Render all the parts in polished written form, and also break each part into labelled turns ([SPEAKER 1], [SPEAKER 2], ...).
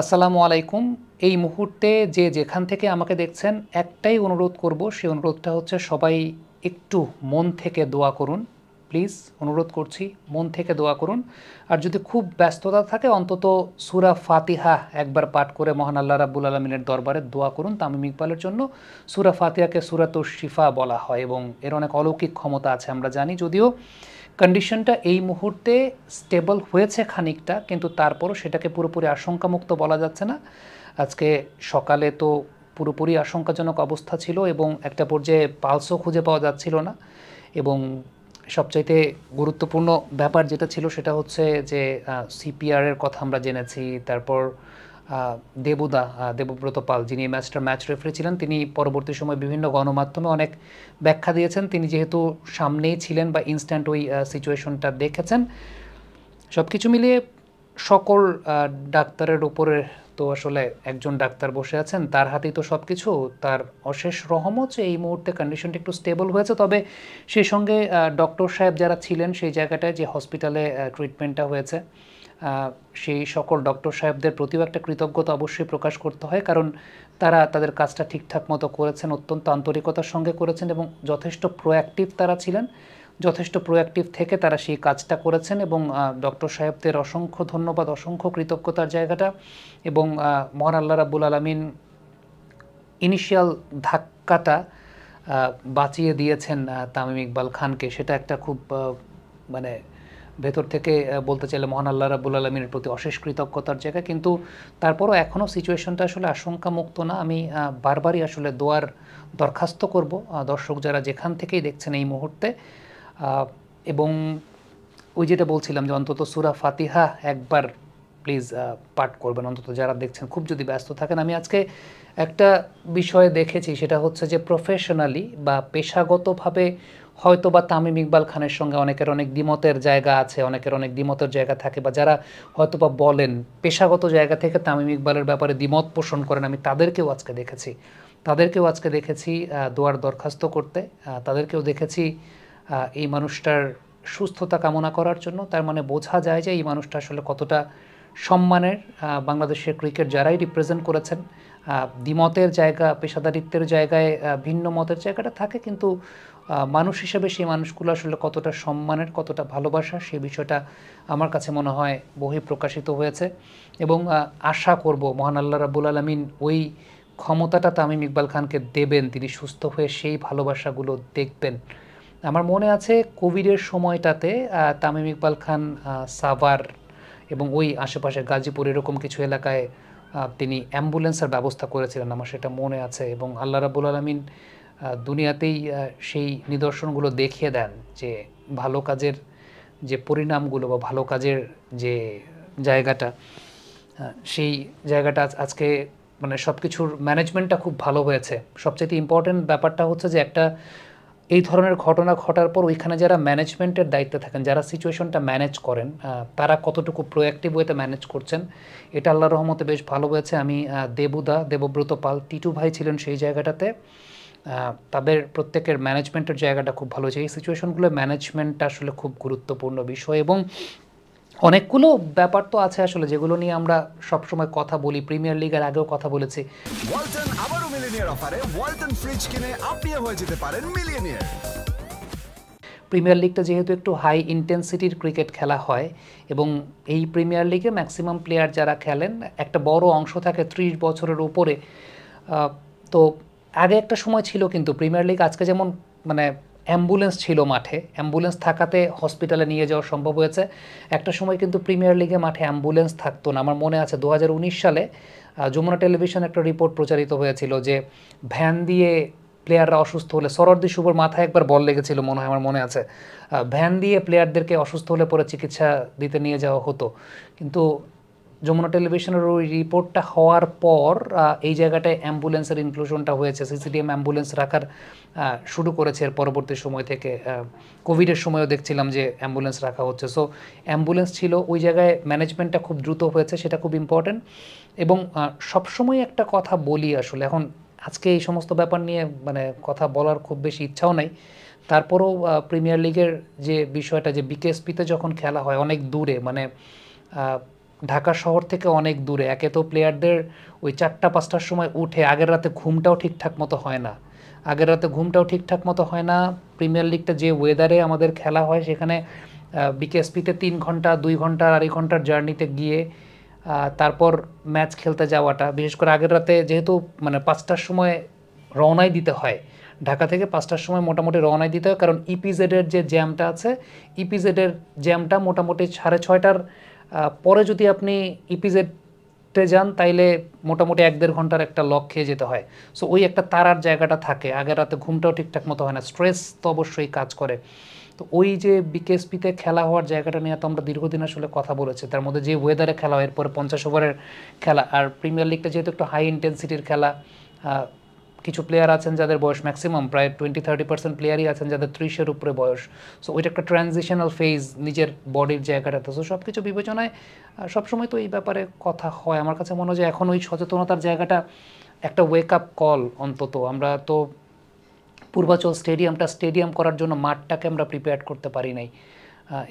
[SPEAKER 1] আসসালামু আলাইকুম। এই মুহূর্তে যে যেখান থেকে আমাকে দেখছেন একটাই অনুরোধ করব, সেই অনুরোধটা হচ্ছে সবাই একটু মন থেকে দোয়া করুন। প্লিজ অনুরোধ করছি, মন থেকে দোয়া করুন। আর যদি খুব ব্যস্ততা থাকে অন্তত সূরা ফাতিহা একবার পাঠ করে মহান আল্লাহ রাব্বুল আলামিনের দরবারে দোয়া করুন তামিম ইকবালের জন্য। সূরা ফাতিহাকে সূরাতুশ শিফা বলা হয় এবং এর অনেক অলৌকিক ক্ষমতা আছে আমরা জানি। যদিও কন্ডিশনটা এই মুহূর্তে স্টেবল হয়েছে খানিকটা, কিন্তু তারপরও সেটাকে পুরোপুরি আশঙ্কামুক্ত বলা যাচ্ছে না। আজকে সকালে তো পুরোপুরি আশঙ্কাজনক অবস্থা ছিল এবং একটা পর্যায়ে পালসও খুঁজে পাওয়া যাচ্ছিল না। এবং সবচাইতে গুরুত্বপূর্ণ ব্যাপার যেটা ছিল সেটা হচ্ছে যে সিপিআরের কথা আমরা জেনেছি। তারপর দেবুদা, দেবব্রত পাল, যিনি ম্যাচ রেফারি ছিলেন, তিনি পরবর্তী সময় বিভিন্ন গণমাধ্যমে অনেক ব্যাখ্যা দিয়েছেন। তিনি যেহেতু সামনেই ছিলেন বা ইনস্ট্যান্ট ওই সিচুয়েশনটা দেখেছেন, সব কিছু মিলিয়ে সকল ডাক্তারের উপরে তো আসলে একজন ডাক্তার বসে আছেন, তার হাতেই তো সব কিছু। তার অশেষ রহমত যে এই মুহূর্তে কন্ডিশনটা একটু স্টেবল হয়েছে। তবে সেই সঙ্গে ডক্টর সাহেব যারা ছিলেন সেই জায়গাটায়, যে হসপিটালে ট্রিটমেন্টটা হয়েছে, সেই সকল ডক্টর সাহেবদের প্রতিও একটা কৃতজ্ঞতা অবশ্যই প্রকাশ করতে হয়, কারণ তারা তাদের কাজটা ঠিকঠাক মতো করেছেন, অত্যন্ত আন্তরিকতার সঙ্গে করেছেন এবং যথেষ্ট প্রোঅ্যাক্টিভ তারা ছিলেন। যথেষ্ট প্রোঅ্যাক্টিভ থেকে তারা সেই কাজটা করেছেন এবং ডক্টর সাহেবদের অসংখ্য ধন্যবাদ, অসংখ্য কৃতজ্ঞতার জায়গাটা। এবং মহান আল্লাহ রাব্বুল আলামিন ইনিশিয়াল ধাক্কাটা বাঁচিয়ে দিয়েছেন তামিম ইকবাল খানকে, সেটা একটা খুব মানে ভেতর থেকে বলতে চাইলে মহান আল্লাহ রাব্বুল আলামিনের প্রতি অশেষ কৃতজ্ঞতার জায়গা। কিন্তু তারপরও এখনও সিচুয়েশনটা আসলে আশঙ্কামুক্ত না। আমি বারবারই আসলে দোয়ার দরখাস্ত করব দর্শক যারা যেখান থেকেই দেখছেন এই মুহূর্তে। এবং ওই যেটা বলছিলাম যে অন্তত সূরা ফাতিহা একবার প্লিজ পাঠ করবেন, অন্তত যারা দেখছেন। খুব যদি ব্যস্ত থাকেন, আমি আজকে একটা বিষয়ে দেখেছি, সেটা হচ্ছে যে প্রফেশনালি বা পেশাগতভাবে হয়তো বা তামিম ইকবাল খানের সঙ্গে অনেকের অনেক দ্বিমতের জায়গা আছে, অনেকের অনেক দ্বিমতের জায়গা থাকে, বা যারা হয়তো বা বলেন পেশাগত জায়গা থেকে তামিম ইকবালের ব্যাপারে দ্বিমত পোষণ করেন, আমি তাদেরকেও আজকে দেখেছি দোয়ার দরখাস্ত করতে। তাদেরকেও দেখেছি এই মানুষটার সুস্থতা কামনা করার জন্য। তার মানে বোঝা যায় যে এই মানুষটা আসলে কতটা সম্মানের। বাংলাদেশের ক্রিকেট যারাই রিপ্রেজেন্ট করেছেন, দ্বিমতের জায়গা, পেশাদারিত্বের জায়গায় ভিন্ন মতের জায়গাটা থাকে, কিন্তু মানুষ হিসেবে সেই মানুষগুলো আসলে কতটা সম্মানের, কতটা ভালোবাসা, সেই বিষয়টা আমার কাছে মনে হয় বহিঃপ্রকাশিত হয়েছে। এবং আশা করব মহান আল্লাহ রাব্বুল আলামিন ওই ক্ষমতাটা তামিম ইকবাল খানকে দেবেন, তিনি সুস্থ হয়ে সেই ভালোবাসাগুলো দেখবেন। আমার মনে আছে কোভিডের সময়টাতে তামিম ইকবাল খান সাভার এবং ওই আশেপাশে গাজীপুর এরকম কিছু এলাকায় তিনি অ্যাম্বুলেন্সের ব্যবস্থা করেছিলেন, আমার সেটা মনে আছে। এবং আল্লাহ রাব্বুল আলামিন দুনিয়াতেই সেই নিদর্শনগুলো দেখিয়ে দেন যে ভালো কাজের যে পরিণামগুলো বা ভালো কাজের যে জায়গাটা, সেই জায়গাটা আজকে মানে সব কিছুর ম্যানেজমেন্টটা খুব ভালো হয়েছে। সবচেয়ে ইম্পর্টেন্ট ব্যাপারটা হচ্ছে যে একটা এই ধরনের ঘটনা ঘটার পর ওইখানে যারা ম্যানেজমেন্টের দায়িত্বে থাকেন, যারা সিচুয়েশনটা ম্যানেজ করেন, তারা কতটুকু প্রোঅ্যাক্টিভ ওয়েতে ম্যানেজ করছেন, এটা আল্লাহর রহমতে বেশ ভালো হয়েছে। আমি দেবব্রত পাল, টিটু ভাই ছিলেন সেই জায়গাটাতে, তাদের প্রত্যেকের ম্যানেজমেন্টের জায়গাটা খুব ভালো হয়েছে। এই সিচুয়েশনগুলো ম্যানেজমেন্টটা আসলে খুব গুরুত্বপূর্ণ বিষয়। এবং অনেকগুলো ব্যাপার তো আছে আসলে যেগুলো নিয়ে আমরা সবসময় কথা বলি, প্রিমিয়ার লিগের আগেও কথা বলেছি।
[SPEAKER 2] ওয়ালটন আবারো মিলিয়নিয়ার অফারে ওয়ালটন ফ্রিজ কিনে আপনিও হয়ে যেতে পারেন মিলিয়নিয়ার।
[SPEAKER 1] প্রিমিয়ার লিগটা যেহেতু একটু হাই ইন্টেন্সিটির ক্রিকেট খেলা হয় এবং এই প্রিমিয়ার লিগে ম্যাক্সিমাম প্লেয়ার যারা খেলেন একটা বড় অংশ থাকে 30 বছরের উপরে। তো আগে একটা সময় ছিল কিন্তু প্রিমিয়ার লিগ আজকে যেমন মানে অ্যাম্বুলেন্স ছিল মাঠে, অ্যাম্বুলেন্স থাকাতে হসপিটালে নিয়ে যাওয়া সম্ভব হয়েছে। একটা সময় কিন্তু প্রিমিয়ার লিগে মাঠে অ্যাম্বুলেন্স থাকতো না। আমার মনে আছে 2019 সালে যমুনা টেলিভিশন একটা রিপোর্ট প্রচারিত হয়েছিল যে ভ্যান দিয়ে প্লেয়াররা অসুস্থ হলে, সরোয়ার্দী শুভর মাথায় একবার বল লেগেছিল মনে হয়, আমার মনে আছে, ভ্যান দিয়ে প্লেয়ারদেরকে অসুস্থ হলে পরে চিকিৎসা দিতে নিয়ে যাওয়া হতো। কিন্তু যমুনা টেলিভিশনের ওই রিপোর্টটা হওয়ার পর এই জায়গাটায় অ্যাম্বুলেন্সের ইনক্লুশনটা হয়েছে, সিসিডিএম অ্যাম্বুলেন্স রাখার শুরু করেছে এর পরবর্তী সময় থেকে। কোভিডের সময়ও দেখছিলাম যে অ্যাম্বুলেন্স রাখা হচ্ছে। সো অ্যাম্বুলেন্স ছিল ওই জায়গায়, ম্যানেজমেন্টটা খুব দ্রুত হয়েছে, সেটা খুব ইম্পর্ট্যান্ট। এবং সবসময় একটা কথা বলি আসলে, এখন আজকে এই সমস্ত ব্যাপার নিয়ে মানে কথা বলার খুব বেশি ইচ্ছাও নাই, তারপরেও প্রিমিয়ার লিগের যে বিষয়টা, যে বিকেএসপিতে যখন খেলা হয় অনেক দূরে, মানে ঢাকা শহর থেকে অনেক দূরে। একে তো প্লেয়ারদের ওই 4টা-5টার সময় উঠে আগের রাতে ঘুমটাও ঠিকঠাক মতো হয় না। আগের রাতে ঘুমটাও ঠিকঠাক মতো হয় না। প্রিমিয়ার লিগটা যে ওয়েদারে আমাদের খেলা হয় সেখানে বিকেএসপিতে 3 ঘন্টা 2 ঘন্টা 2.5 ঘন্টার জার্নিতে গিয়ে তারপর ম্যাচ খেলতে যাওয়াটা, বিশেষ করে আগের রাতে যেহেতু মানে 5টার সময় রওনাই দিতে হয়, ঢাকা থেকে 5টার সময় মোটামুটি রওনাই দিতে হয়, কারণ ইপিজেডের যে জ্যামটা আছে, ইপিজেডের জ্যামটা মোটামুটি 6:30টার পরে যদি আপনি ইপিজেডে যান তাইলে মোটামুটি 1-1.5 ঘন্টার একটা লক খেয়ে যেতে হয়। সো ওই একটা তারার জায়গাটা থাকে, আগের রাতে ঘুমটাও ঠিকঠাক মতো হয় না, স্ট্রেস তো অবশ্যই কাজ করে। তো ওই যে বিকেএসপিতে খেলা হওয়ার জায়গাটা নিয়ে তো আমরা দীর্ঘদিন আসলে কথা বলেছি, তার মধ্যে যে ওয়েদারে খেলা হয়, এরপরে 50 ওভারের খেলা, আর প্রিমিয়ার লিগটা যেহেতু একটু হাই ইন্টেন্সিটির খেলা, কিছু প্লেয়ার আছেন যাদের বয়স ম্যাক্সিমাম প্রায় 20-30% প্লেয়ারই আছেন যাদের 30-এর উপরে বয়স। সো ওইটা একটা ট্রানজিশনাল ফেজ নিজের বডির জায়গাটাতে। সো সব কিছু বিবেচনায় সবসময় তো এই ব্যাপারে কথা হয়। আমার কাছে মনে হয় যে এখন ওই সচেতনতার জায়গাটা একটা ওয়েক আপ কল অন্তত। আমরা তো পূর্বাচল স্টেডিয়াম করার জন্য মাঠটাকে আমরা প্রিপেয়ার করতে পারি নাই।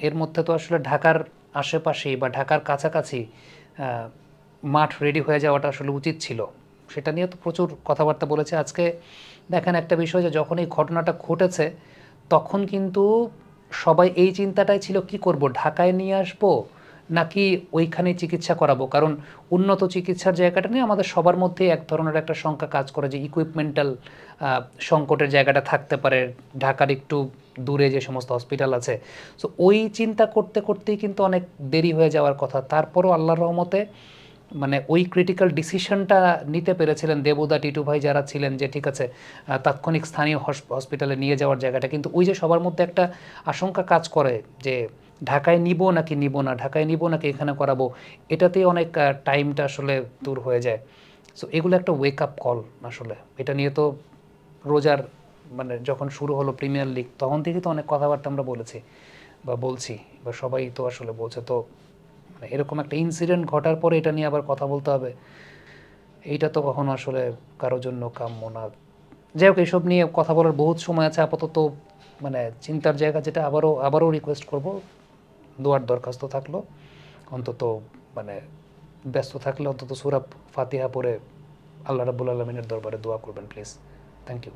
[SPEAKER 1] এর মধ্যে তো আসলে ঢাকার আশেপাশেই বা ঢাকার কাছাকাছি মাঠ রেডি হয়ে যাওয়াটা আসলে উচিত ছিল। সেটা নিয়ে তো প্রচুর কথাবার্তা বলেছে। আজকে দেখেন একটা বিষয়, যে যখন এই ঘটনাটা ঘটেছে তখন কিন্তু সবাই এই চিন্তাটাই ছিল, কি করব, ঢাকায় নিয়ে আসবো নাকি ওইখানে চিকিৎসা করাবো। কারণ উন্নত চিকিৎসার জায়গাটা নিয়ে আমাদের সবার মধ্যে এক ধরনের একটা শঙ্কা কাজ করে যে ইকুইপমেন্টাল সংকটের জায়গাটা থাকতে পারে ঢাকার একটু দূরে যে সমস্ত হসপিটাল আছে। সো ওই চিন্তা করতে করতেই কিন্তু অনেক দেরি হয়ে যাওয়ার কথা। তারপরও আল্লাহর রহমতে মানে ওই ক্রিটিক্যাল ডিসিশনটা নিতে পেরেছিলেন দেবুদা, টিটু ভাই যারা ছিলেন, যে ঠিক আছে তাৎক্ষণিক স্থানীয় হসপিটালে নিয়ে যাওয়ার জায়গাটা। কিন্তু ওই যে সবার মধ্যে একটা আশঙ্কা কাজ করে যে ঢাকায় নিব নাকি নিব না, ঢাকায় নিব নাকি এখানে করাবো, এটাতেই অনেক টাইমটা আসলে দূর হয়ে যায়। সো এগুলো একটা ওয়েক আপ কল আসলে। এটা নিয়ে তো রোজার মানে যখন শুরু হলো প্রিমিয়ার লিগ তখন থেকে তো অনেক কথাবার্তা আমরা বলেছি বা বলছি, বা সবাই তো আসলে বলছে। তো এরকম একটা ইনসিডেন্ট ঘটার পরে এটা নিয়ে আবার কথা বলতে হবে, এইটা তো কখনো আসলে কারোর জন্য কাম্য না। যাই হোক, এইসব নিয়ে কথা বলার বহুত সময় আছে। আপাতত মানে চিন্তার জায়গা যেটা, আবারও রিকোয়েস্ট করব, দোয়ার দরখাস্ত থাকলো অন্তত, মানে ব্যস্ত থাকলে অন্তত সূরা ফাতিহা পড়ে আল্লাহ রাব্বুল আলামিনের দরবারে দোয়া করবেন প্লিজ। Thank you.